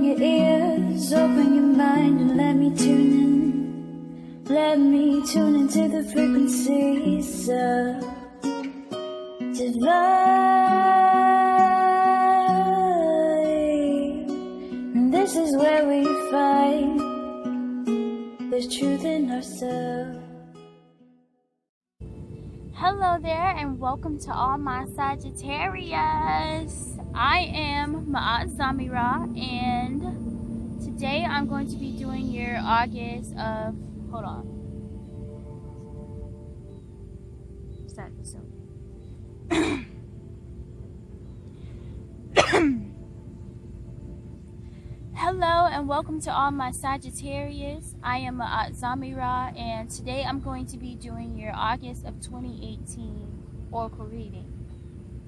Open your ears, open your mind, and let me tune in. Let me tune into the frequencies of divine. And this is where we find the truth in ourselves. Hello there, and welcome to all my Sagittarius. I am Zamira, and today I'm going to be doing your August of, hold on. Start this over. Hello and welcome to all my Sagittarius. I am Zamira, and today I'm going to be doing your August of 2018 oracle reading.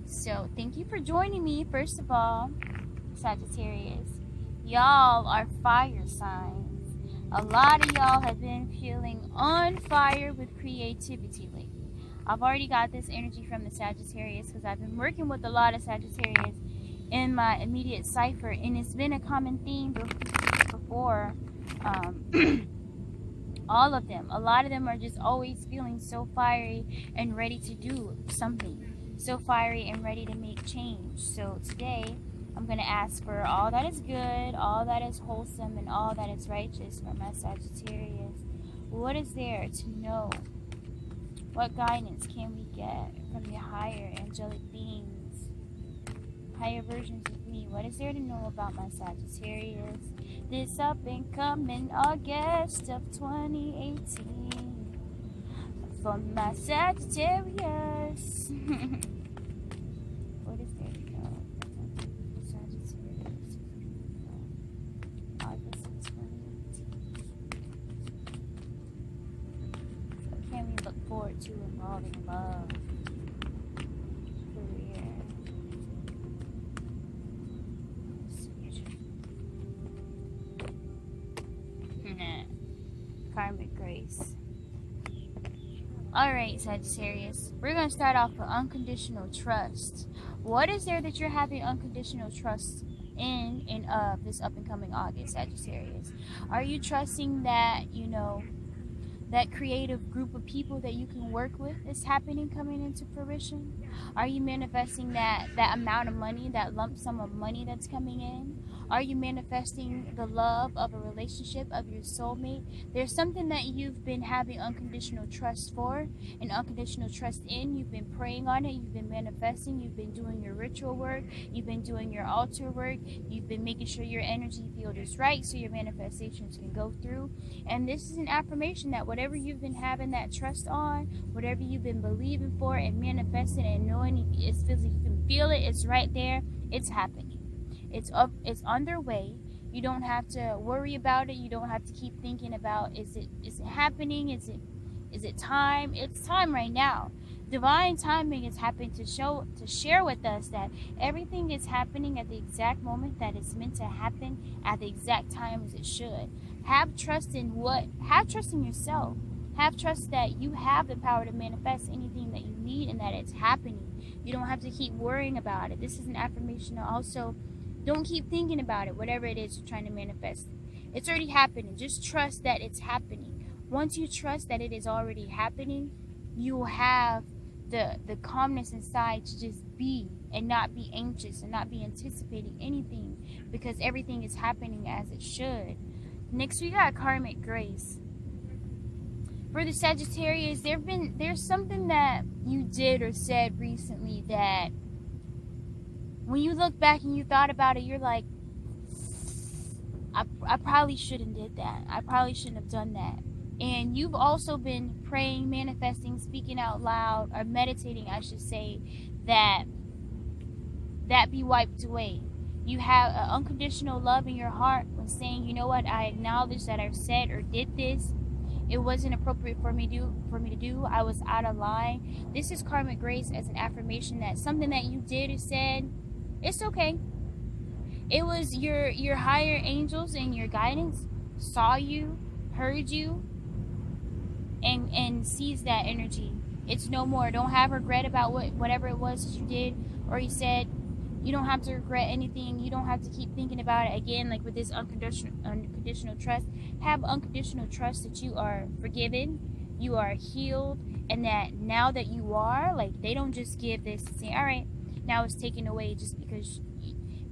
So thank you for joining me. First of all, Sagittarius, y'all are fire signs. A lot of y'all have been feeling on fire with creativity lately. I've already got this energy from the Sagittarius because I've been working with a lot of Sagittarius in my immediate cipher, and it's been a common theme before. All of them, a lot of them are just always feeling so fiery and ready to do something, so fiery and ready to make change. So today I'm going to ask for all that is good, all that is wholesome, and all that is righteous for my Sagittarius. What is there to know? What guidance can we get from the higher angelic beings, higher versions of me? What is there to know about my Sagittarius this up and coming August of 2018 for my Sagittarius? What is there to know about Sagittarius August of 2018? What can we look forward to involving love, career, karmic grace? Alright, Sagittarius, we're going to start off with unconditional trust. What is there that you're having unconditional trust in of this up and coming August, Sagittarius? Are you trusting that, that creative group of people that you can work with is happening, coming into fruition? Are you manifesting that amount of money, that lump sum of money that's coming in? Are you manifesting the love of a relationship, of your soulmate? There's something that you've been having unconditional trust for and unconditional trust in. You've been praying on it. You've been manifesting. You've been doing your ritual work. You've been doing your altar work. You've been making sure your energy field is right so your manifestations can go through. And this is an affirmation that whatever you've been having that trust on, whatever you've been believing for and manifesting and knowing it's physical, you can feel it, it's right there, it's happening. It's on their way. You don't have to worry about it. You don't have to keep thinking about is it happening? Is it time? It's time right now. Divine timing is happening to share with us that everything is happening at the exact moment that it's meant to happen, at the exact time as it should. Have trust in yourself. Have trust that you have the power to manifest anything that you need and that it's happening. You don't have to keep worrying about it. This is an affirmation to also don't keep thinking about it, whatever it is you're trying to manifest. It's already happening. Just trust that it's happening. Once you trust that it is already happening, you will have the calmness inside to just be and not be anxious and not be anticipating anything because everything is happening as it should. Next, we got karmic grace. For the Sagittarius, there's something that you did or said recently that when you look back and you thought about it, you're like, I probably shouldn't did that. I probably shouldn't have done that. And you've also been praying, manifesting, speaking out loud, or meditating, I should say, that be wiped away. You have an unconditional love in your heart when saying, you know what, I acknowledge that I said or did this. It wasn't appropriate for me to do. I was out of line. This is karmic grace as an affirmation that something that you did or said, it's okay. It was your higher angels and your guidance saw you, heard you, and seized that energy. It's no more. Don't have regret about whatever it was that you did or you said. You don't have to regret anything. You don't have to keep thinking about it again. Like with this unconditional trust, have unconditional trust that you are forgiven, you are healed, and that now that you are, like, they don't just give this and say, all right, now it's taken away just because.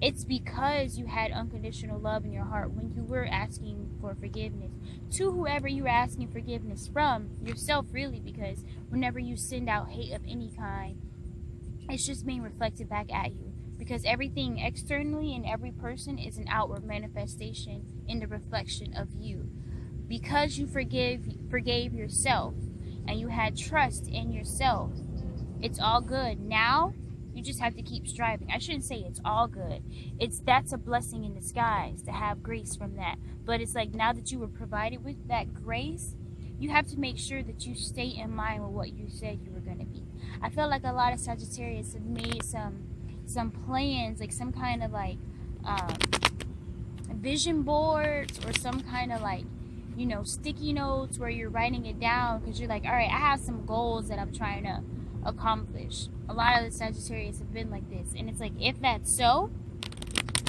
It's because you had unconditional love in your heart when you were asking for forgiveness to whoever you were asking forgiveness from, yourself really, because whenever you send out hate of any kind, it's just being reflected back at you, because everything externally in every person is an outward manifestation in the reflection of you. Because you forgave yourself and you had trust in yourself, it's all good. Now you just have to keep striving. I shouldn't say it's all good. That's a blessing in disguise to have grace from that. But it's like, now that you were provided with that grace, you have to make sure that you stay in line with what you said you were going to be. I feel like a lot of Sagittarius have made some plans, like some kind of like vision boards, or some kind of like, you know, sticky notes where you're writing it down, because you're like, all right, I have some goals that I'm trying to accomplish. A lot of the Sagittarius have been like this, and it's like, if that's so,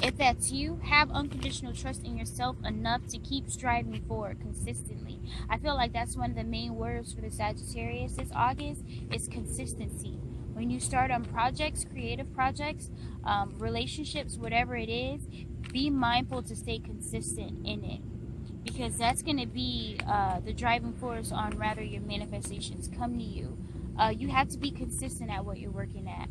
if that's you, have unconditional trust in yourself enough to keep striving forward consistently. I feel like that's one of the main words for the Sagittarius this August is consistency. When you start on projects, creative projects, relationships, whatever it is, be mindful to stay consistent in it, because that's going to be the driving force on rather your manifestations come to you. You have to be consistent at what you're working at,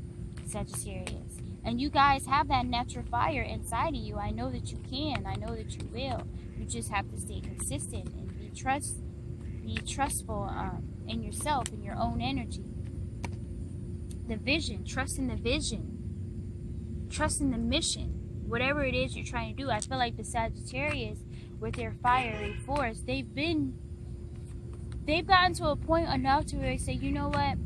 Sagittarius. And you guys have that natural fire inside of you. I know that you can. I know that you will. You just have to stay consistent and be trustful in yourself and your own energy. The vision. Trust in the vision. Trust in the mission. Whatever it is you're trying to do. I feel like the Sagittarius, with their fiery force, they've gotten to a point enough to where they say, you know what,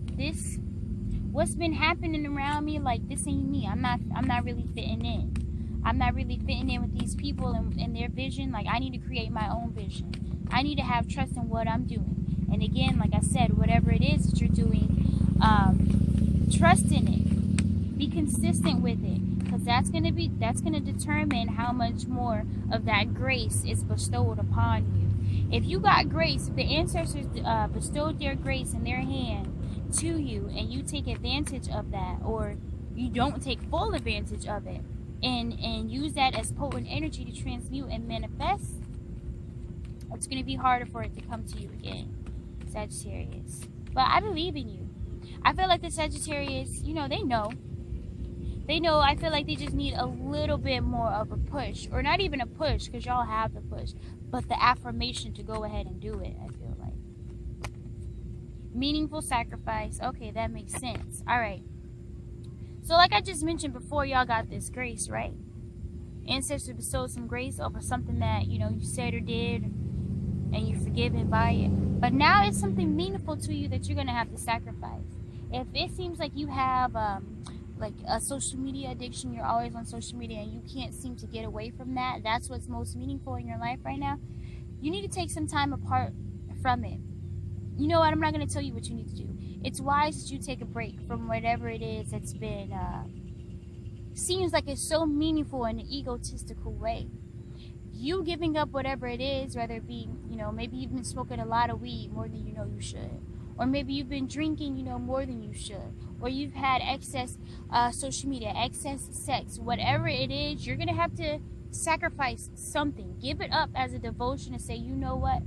what's been happening around me, like, this ain't me. I'm not really fitting in. I'm not really fitting in with these people and their vision. Like, I need to create my own vision. I need to have trust in what I'm doing. And again, like I said, whatever it is that you're doing, trust in it. Be consistent with it, because that's gonna determine how much more of that grace is bestowed upon you. If you got grace, if the ancestors bestowed their grace in their hand to you, and you take advantage of that, or you don't take full advantage of it, and use that as potent energy to transmute and manifest, it's going to be harder for it to come to you again, Sagittarius. But I believe in you. I feel like the Sagittarius, you know, they know. I feel like they just need a little bit more of a push, or not even a push, because y'all have the push, but the affirmation to go ahead and do it. I feel like meaningful sacrifice. Okay, that makes sense. All right, so like I just mentioned before, y'all got this grace, right? Ancestors bestowed some grace over something that, you know, you said or did, and you're forgiven by it. But now it's something meaningful to you that you're gonna have to sacrifice. If it seems like you have like a social media addiction, you're always on social media and you can't seem to get away from that, that's what's most meaningful in your life right now, you need to take some time apart from it. You know what, I'm not going to tell you what you need to do. It's wise that you take a break from whatever it is that's been seems like it's so meaningful in an egotistical way. You giving up whatever it is, whether it be, you know, maybe you've been smoking a lot of weed more than you know you should, or maybe you've been drinking, you know, more than you should, or you've had excess social media, excess sex, whatever it is, you're going to have to sacrifice something. Give it up as a devotion and say, you know what?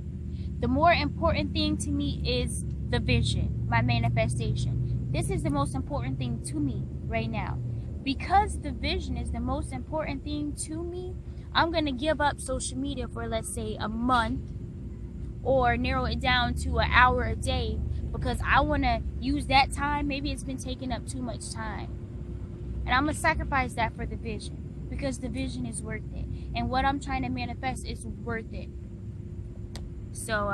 The more important thing to me is the vision, my manifestation. This is the most important thing to me right now. Because the vision is the most important thing to me, I'm going to give up social media for, let's say, a month, or narrow it down to an hour a day, because I want to use that time. Maybe it's been taking up too much time, and I'm going to sacrifice that for the vision, because the vision is worth it, and what I'm trying to manifest is worth it. So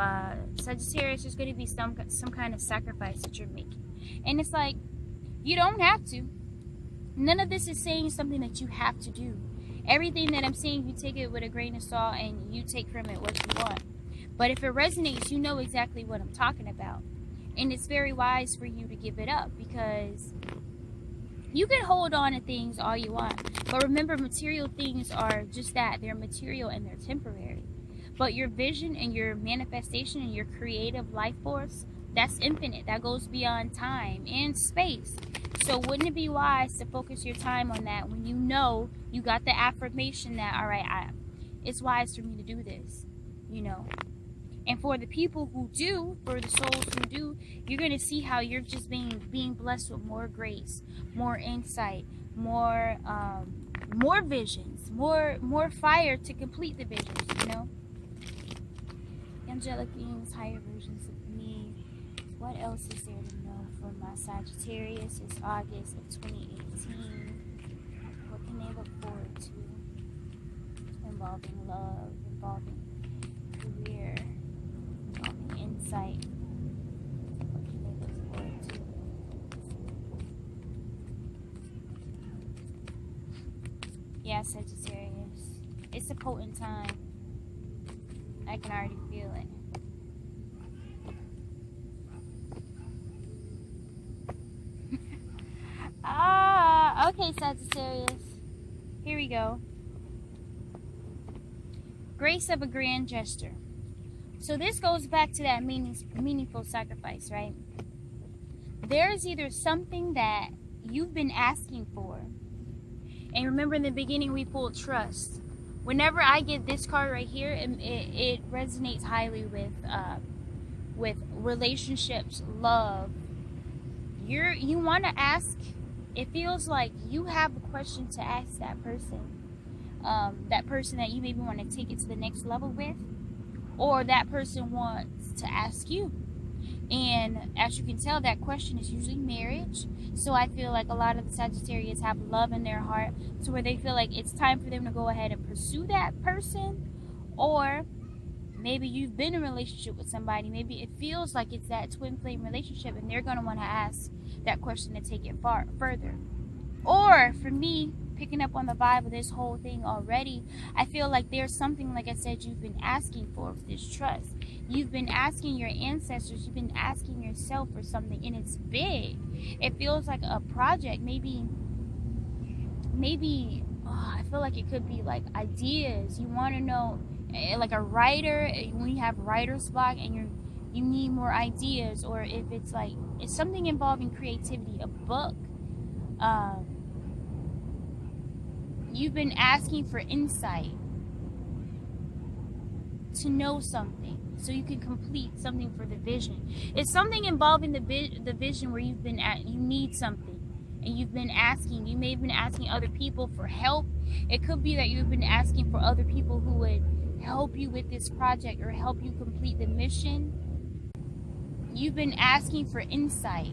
Sagittarius, there's going to be some kind of sacrifice that you're making, and it's like, you don't have to. None of this is saying something that you have to do. Everything that I'm saying, you take it with a grain of salt and you take from it what you want. But if it resonates, you know exactly what I'm talking about. And it's very wise for you to give it up, because You can hold on to things all you want, but remember, material things are just that. They're material and they're temporary. But your vision and your manifestation and your creative life force, that's infinite. That goes beyond time and space. So wouldn't it be wise to focus your time on that when you know you got the affirmation that, all right, it's wise for me to do this, you know? And for the people who do, for the souls who do, you're going to see how you're just being blessed with more grace, more insight, more visions, more fire to complete the visions, you know? Angelic beings, higher versions of me. What else is there to know for my Sagittarius? It's August of 2018. What can they look forward to? Involving love, involving career, involving insight. What can they look forward to? Yeah, Sagittarius. It's a potent time. I can already feel it. Okay, Sagittarius. Here we go. Grace of a grand gesture. So this goes back to that meaningful sacrifice, right? There's either something that you've been asking for. And remember in the beginning we pulled trust. Whenever I get this card right here, it resonates highly with relationships, love. You want to ask. It feels like you have a question to ask that person that you maybe want to take it to the next level with, or that person wants to ask you. And as you can tell, that question is usually marriage. So I feel like a lot of the Sagittarius have love in their heart to where they feel like it's time for them to go ahead and pursue that person. Or maybe you've been in a relationship with somebody. Maybe it feels like it's that twin flame relationship and they're going to want to ask that question to take it further. Or for me, picking up on the vibe of this whole thing already, I feel like there's something, like I said, you've been asking for with this trust. You've been asking your ancestors, you've been asking yourself for something, and it's big. It feels like a project. Maybe I feel like it could be like ideas. You want to know, like a writer, when you have writer's block and you need more ideas, or if it's like, it's something involving creativity, a book. You've been asking for insight to know something so you can complete something for the vision. It's something involving the vision where you've been at, you need something and you've been asking. You may have been asking other people for help. It could be that you've been asking for other people who would help you with this project or help you complete the mission. You've been asking for insight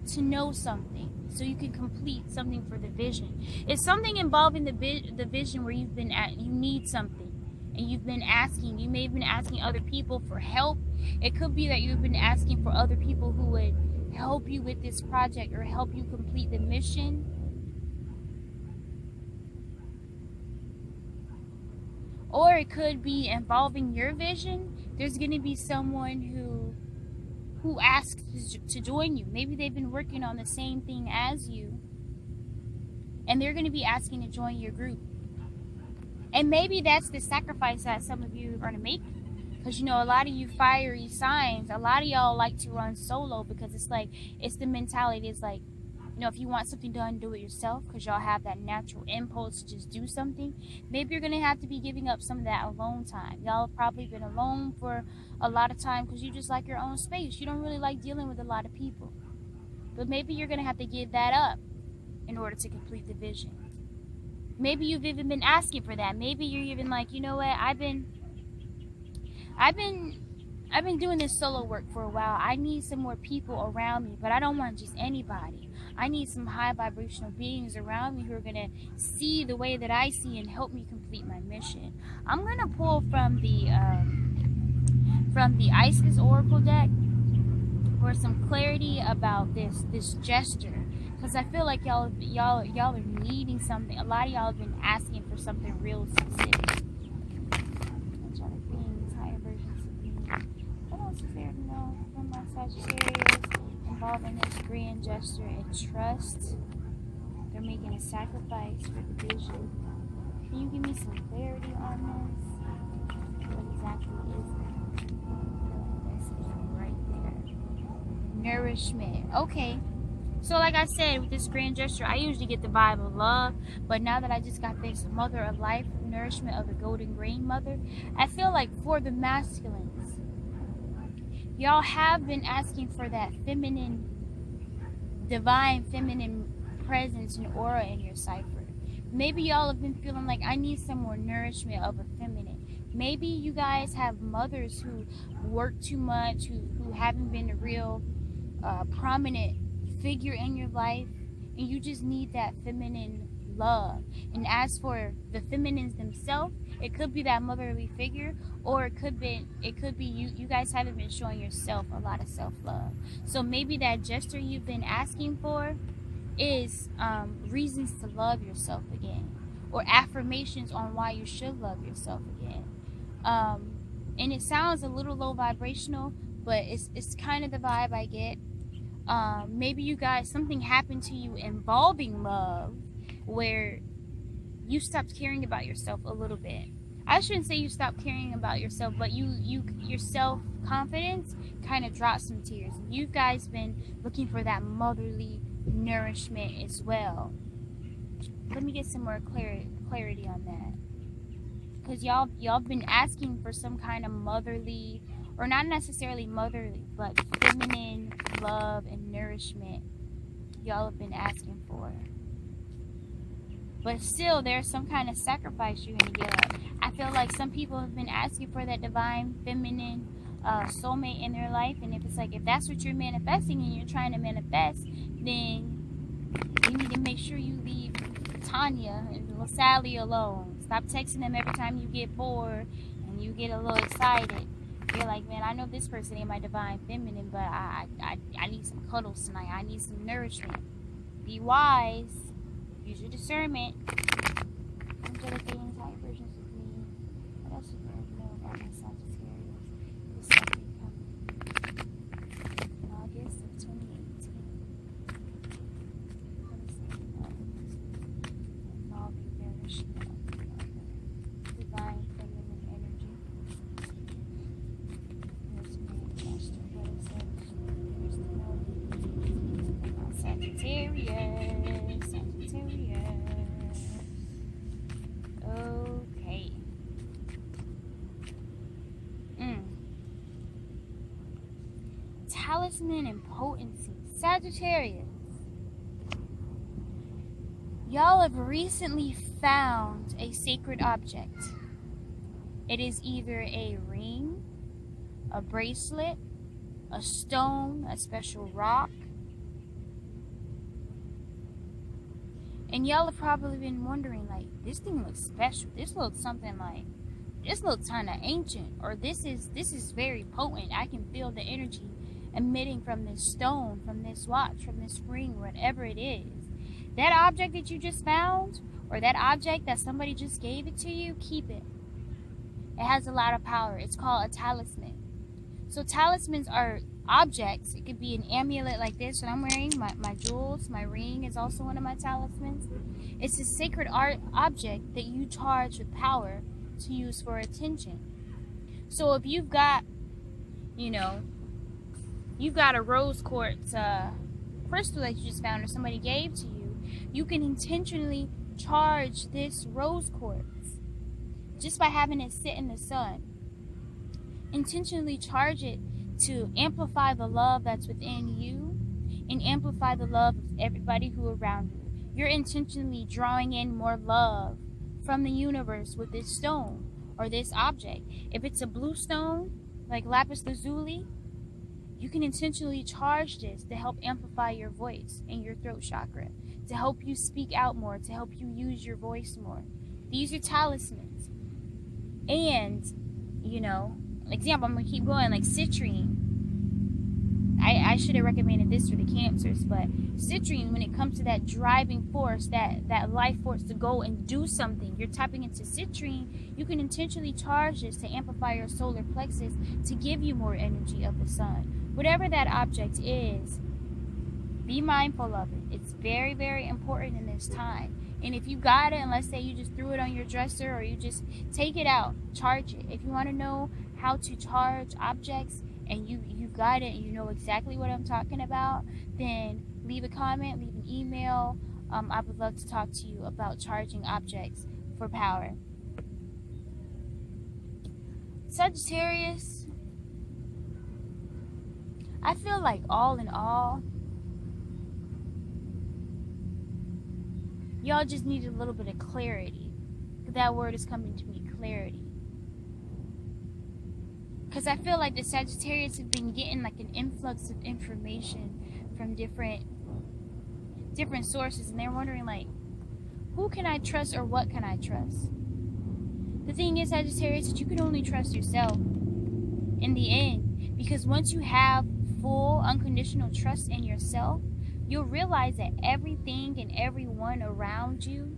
to know something so you can complete something for the vision. It's something involving the vision where you've been at, you need something and you've been asking. You may have been asking other people for help. It could be that you've been asking for other people who would help you with this project or help you complete the mission. Or it could be involving your vision. There's going to be someone who asks to join you. Maybe they've been working on the same thing as you, and they're going to be asking to join your group. And maybe that's the sacrifice that some of you are going to make. Because, you know, a lot of you fiery signs, a lot of y'all like to run solo because it's like, it's the mentality. It's like, you know, if you want something done, do it yourself, because y'all have that natural impulse to just do something. Maybe you're going to have to be giving up some of that alone time. Y'all have probably been alone for a lot of time because you just like your own space. You don't really like dealing with a lot of people. But maybe you're going to have to give that up in order to complete the vision. Maybe you've even been asking for that. Maybe you're even like, you know what, I've been doing this solo work for a while. I need some more people around me, but I don't want just anybody. I need some high vibrational beings around me who are going to see the way that I see and help me complete my mission. I'm going to pull from the AskingZamira.oracle deck for some clarity about this gesture, because I feel like y'all are needing something. A lot of y'all have been asking for something real specific. Angelic beings, higher versions of me. What else is there to know from my Sagittarius? involving this grand gesture and trust. They're making a sacrifice for the vision. Can you give me some clarity on this? What exactly is it? This is right there. Nourishment. Okay. So like I said, with this grand gesture, I usually get the vibe of love. But now that I just got this mother of life, nourishment of the golden grain mother, I feel like for the masculines, y'all have been asking for that feminine, divine feminine presence and aura in your cipher. Maybe y'all have been feeling like, I need some more nourishment of a feminine. Maybe you guys have mothers who work too much, who haven't been a real prominent figure in your life, and you just need that feminine love. And as for the feminines themselves, it could be that motherly figure, or it could be you guys haven't been showing yourself a lot of self-love. So maybe that gesture you've been asking for is reasons to love yourself again, or affirmations on why you should love yourself again. And it sounds a little low vibrational, but it's kind of the vibe I get. Maybe you guys, something happened to you involving love where you stopped caring about yourself a little bit. I shouldn't say you stopped caring about yourself, but your self-confidence kind of dropped some tears. You guys been looking for that motherly nourishment as well. Let me get some more clarity on that, because y'all been asking for some kind of motherly, or not necessarily motherly, but feminine love and nourishment. Y'all have been asking for, but still there's some kind of sacrifice you're gonna give up. I feel like some people have been asking for that divine feminine soulmate in their life, and if that's what you're manifesting and you're trying to manifest, then you need to make sure you leave Tanya and Sally alone. Stop texting them every time you get bored and you get a little excited. You're like, man, I know this person ain't my divine feminine, but I need some cuddles tonight. I need some nourishment. Be wise. Use your discernment. Angelic beings, higher versions of me. What else do you know about my Sagittarius? This something coming in August of 2018. What is it? Involving nourishment of the mother. Divine feminine energy. There's me, Master. What is it? There's the note. Sagittarius. Okay. Talisman and potency. Sagittarius. Y'all have recently found a sacred object. It is either a ring, a bracelet, a stone, a special rock. And y'all have probably been wondering, like, this thing looks special. This looks something like, this looks kind of ancient. Or this is very potent. I can feel the energy emitting from this stone, from this watch, from this ring, whatever it is. That object that you just found, or that object that somebody just gave it to you, keep it. It has a lot of power. It's called a talisman. So talismans are objects. It could be an amulet like this that I'm wearing, my jewels. My ring is also one of my talismans. It's a sacred art object that you charge with power to use for attention. So if you've got, you've got a rose quartz crystal that you just found or somebody gave to you, you can intentionally charge this rose quartz just by having it sit in the sun. Intentionally charge it to amplify the love that's within you and amplify the love of everybody who around you. You're intentionally drawing in more love from the universe with this stone or this object. If it's a blue stone, like lapis lazuli, you can intentionally charge this to help amplify your voice and your throat chakra, to help you speak out more, to help you use your voice more. These are talismans. And, example, I'm going to keep going, like citrine. I should have recommended this for the Cancers, but citrine, when it comes to that driving force, that life force to go and do something, you're tapping into citrine. You can intentionally charge this to amplify your solar plexus to give you more energy of the sun. Whatever that object is, Be mindful of it. It's very, very important in this time. And if you got it, and let's say you just threw it on your dresser, or you just take it out, charge it. If you want to know how to charge objects, and you got it and you know exactly what I'm talking about, then leave a comment, leave an email. I would love to talk to you about charging objects for power. Sagittarius, I feel like all in all, y'all just need a little bit of clarity. That word is coming to me, clarity. Because I feel like the Sagittarius have been getting like an influx of information from different sources, and they're wondering like, who can I trust or what can I trust? The thing is, Sagittarius, that you can only trust yourself in the end, because once you have full unconditional trust in yourself, you'll realize that everything and everyone around you,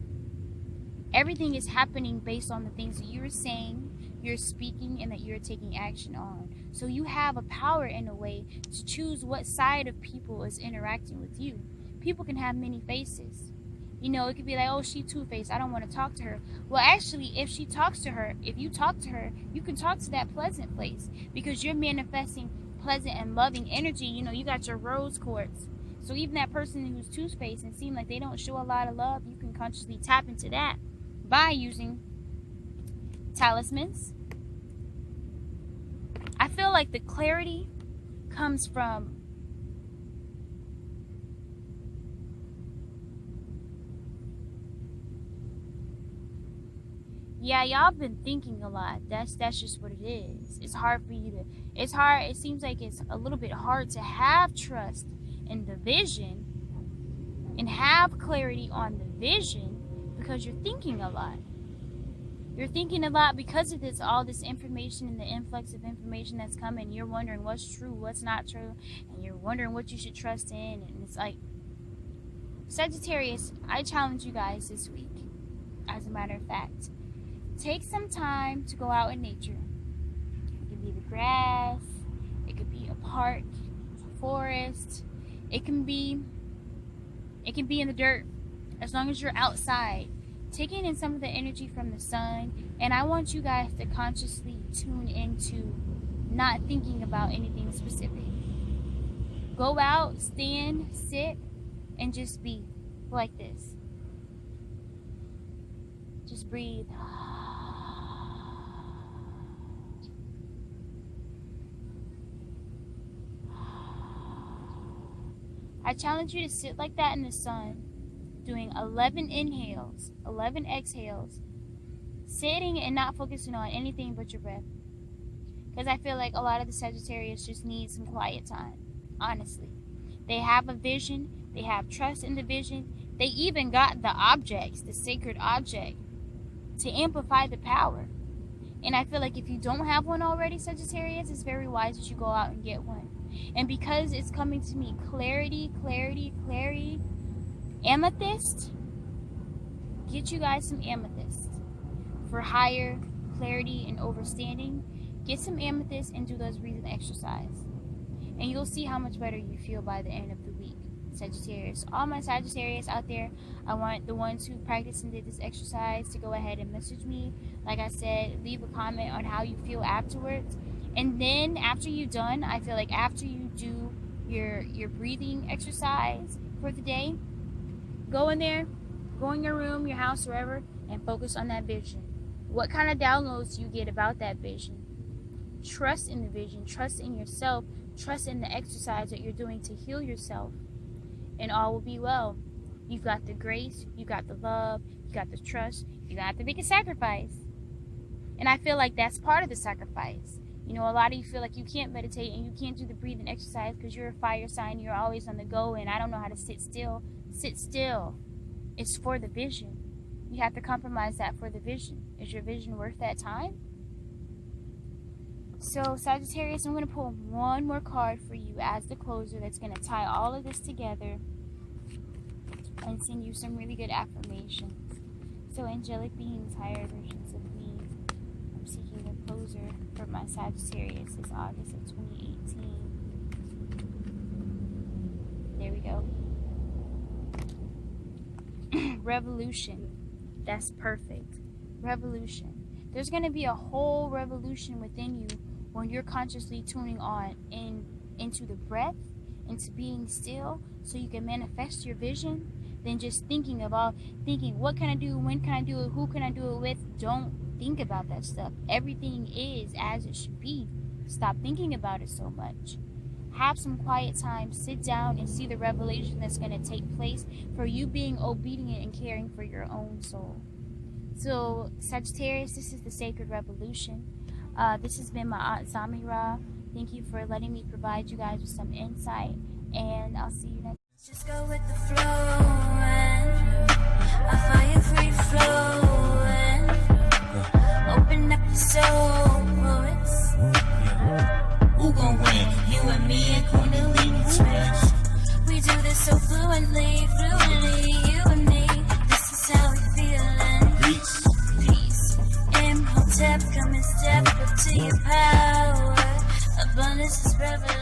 everything is happening based on the things that you're saying, you're speaking, and that you're taking action on. So you have a power in a way to choose what side of people is interacting with you. People can have many faces. You know, it could be like, oh, she two-faced, I don't want to talk to her. Well, actually, if you talk to her, you can talk to that pleasant place, because you're manifesting pleasant and loving energy. You know, you got your rose quartz. So even that person who's two-faced and seem like they don't show a lot of love, you can consciously tap into that by using talismans. I feel like the clarity comes from y'all been thinking a lot. That's just what it is. It's hard for you to, it seems like it's a little bit hard to have trust in the vision and have clarity on the vision, because you're thinking a lot. You're thinking a lot because of this, all this information and the influx of information that's coming. You're wondering what's true, what's not true, and you're wondering what you should trust in. And it's like, Sagittarius, I challenge you guys this week, as a matter of fact, take some time to go out in nature. It could be the grass, it could be a park, a forest, it can be in the dirt. As long as you're outside, taking in some of the energy from the sun. And I want you guys to consciously tune into not thinking about anything specific. Go out, stand, sit, and just be like this. Just breathe. I challenge you to sit like that in the sun, doing 11 inhales, 11 exhales, sitting and not focusing on anything but your breath. Because I feel like a lot of the Sagittarius just need some quiet time, honestly. They have a vision, they have trust in the vision, they even got the objects, the sacred object, to amplify the power. And I feel like if you don't have one already, Sagittarius, it's very wise that you go out and get one. And because it's coming to me, clarity, clarity, clarity, amethyst, get you guys some amethyst for higher clarity and understanding. Get some amethyst and do those breathing exercises, and you'll see how much better you feel by the end of the week, Sagittarius. All my Sagittarius out there, I want the ones who practiced and did this exercise to go ahead and message me. Like I said, leave a comment on how you feel afterwards. And then after you're done, I feel like after you do your breathing exercise for the day, go in there, go in your room, your house, wherever, and focus on that vision. What kind of downloads do you get about that vision? Trust in the vision, trust in yourself, trust in the exercise that you're doing to heal yourself, and all will be well. You've got the grace, you got the love, you got the trust, you got to make a sacrifice. And I feel like that's part of the sacrifice. You know, a lot of you feel like you can't meditate and you can't do the breathing exercise because you're a fire sign, you're always on the go, and I don't know how to sit still. Sit still. It's for the vision. You have to compromise that for the vision. Is your vision worth that time? So, Sagittarius, I'm going to pull one more card for you as the closer that's going to tie all of this together and send you some really good affirmations. So, angelic beings, higher versions of me, I'm seeking a closer for my Sagittarius this August of 2018. There we go. revolution. That's perfect. Revolution. There's going to be a whole revolution within you when you're consciously tuning on into the breath, into being still, so you can manifest your vision, than just thinking what can I do, when can I do it, who can I do it with. Don't think about that stuff. Everything is as it should be. Stop thinking about it so much. Have some quiet time, sit down and see the revelation that's going to take place for you being obedient and caring for your own soul. So Sagittarius, this is the sacred revolution. This has been my Aunt Zami'Ra. Thank you for letting me provide you guys with some insight, and I'll see you next. Just go with the flow, and I fire free flowing. Open up your soul, poets. Who gon' win? You and me and Kundalini twins. We do this so fluently, you and me. This is how we feelin'. Peace. Imhotep, come and step up to your power. Abundance is revelation.